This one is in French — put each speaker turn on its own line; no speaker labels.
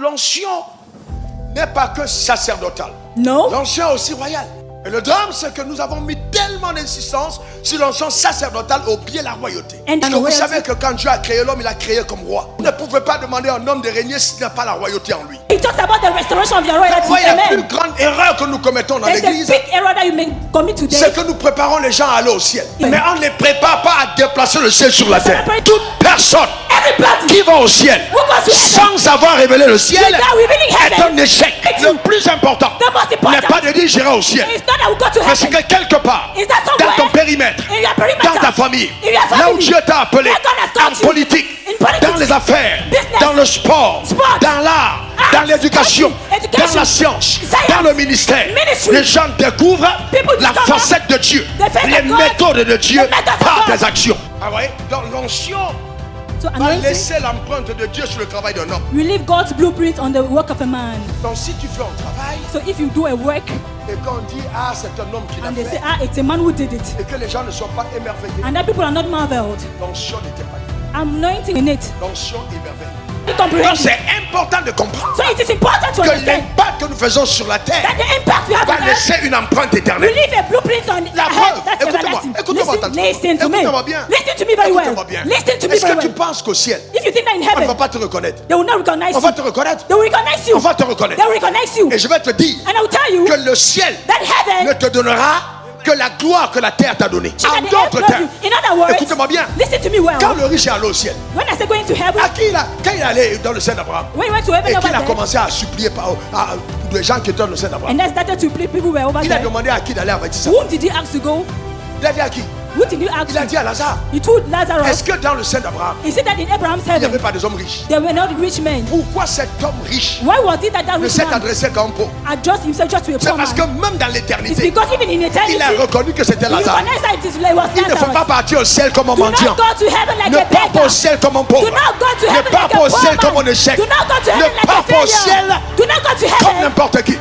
l'onction n'est pas que sacerdotal.
No.
L'onction est aussi royale. Et le drame, c'est que nous avons mis tellement d'insistance sur l'onction sacerdotale au pied de la royauté. Parce que vous savez que quand Dieu a créé l'homme, il a créé comme roi. Vous ne pouvez pas demander à un homme de régner s'il n'a pas la royauté en lui.
He talks about the restoration of your royalty.
Vous voyez, la plus
Amen.
grande erreur que nous commettons dans
There's
l'église,
a big error that you may commit today.
c'est que nous préparons les gens à aller au ciel.
Amen.
Mais on ne les prépare pas à déplacer le ciel sur la terre. Toute personne
Everybody
qui va au ciel
who goes to heaven
sans avoir révélé le ciel
without revealing
est
heaven
un échec. Le plus important
The most important
n'est pas de dire j'irai au ciel,
is not that we go to
mais c'est
heaven.
que quelque part
Is that
dans
somewhere
ton périmètre,
in your perimeter,
dans ta famille,
in your family,
là où Dieu t'a appelé,
where God has called
en
you,
politique,
in politics,
dans les affaires,
business,
dans le sport,
sports,
dans l'art,
arts,
dans l'éducation,
education,
dans la science,
science,
dans le ministère,
ministry.
les gens découvrent
People
la
discover
facette de Dieu,
the face
les
of God,
méthodes de Dieu
the methods of
par
God.
des actions. Ah ouais? Donc l'onction
So
va
anointing
laisser l'empreinte de Dieu sur le travail d'un homme.
will leave God's blueprint on the work of a man.
Donc si tu fais un travail
So if you do a work
et qu'on dit ah c'est un homme qui l'a
and they say,
fait
it's a man who did it,
et que les gens ne sont pas émerveillés,
and that people are not marveled,
l'onction n'était pas là.
anointing in it,
L'onction émerveille.
you
Donc
comprehend.
c'est important de comprendre
So it is important to
que
understand
l'impact que nous faisons sur la
that
terre
the impact we have
va
on earth
laisser une empreinte
will
éternelle.
leave a blueprint on
La
earth.
preuve,
That's
écoutez-moi,
everlasting.
écoutez-moi attentivement.
Listen to me.
Écoutez-moi bien.
Listen to me very well.
Écoutez-moi bien.
Listen to me
Est-ce
very
que tu
well.
penses qu'au ciel,
If you think that in
on ne va
heaven,
pas te reconnaître?
they will not recognize
On
you.
va te reconnaître.
They will recognize you.
On va te reconnaître.
They will recognize you.
Et je vais te dire
And I will tell you
que le ciel
that
ne
heaven
te donnera que la gloire que la terre t'a donnée.
should
En
have the
d'autres
earth
termes,
love you. In other words,
écoutez-moi bien.
listen to me well.
Quand le riche est allé au ciel,
When I say going to heaven,
à qui quand il est allé dans le sein d'Abraham,
when he went to heaven
et
over
qu'il a
there,
commencé à supplier pour les gens qui étaient dans le sein d'Abraham,
and then started to play people were over
il a
there,
demandé à qui d'aller avec ça.
whom did he ask to go?
Il a dit à qui?
Who did he ask
Il a
to?
dit à Lazare.
He told Lazarus.
Est-ce que dans le sein d'Abraham,
He said that in Abraham's
il n'y avait
heaven,
pas des hommes riches?
there were not rich men.
Pourquoi cet homme riche
Why was it that
ne
rich
s'est
man
adressé qu'à un pauvre?
addressed himself just to a
C'est
poor
parce que
man?
même dans
It's
l'éternité,
because even in eternity,
il a reconnu que c'était
he
Lazare.
recognized that it was
Il ne faut
Lazarus.
pas partir au ciel comme un
Do not
mendiant.
go to heaven like
Ne
a
pars pas
beggar.
au ciel comme un
Do
pauvre.
not go to
Ne
heaven
pars
like
pas
a
au ciel
poor
comme un
man.
échec.
Do not go to
Ne
heaven like
pars
a
pas au ciel
failure. Do not go to
comme
heaven
n'importe qui.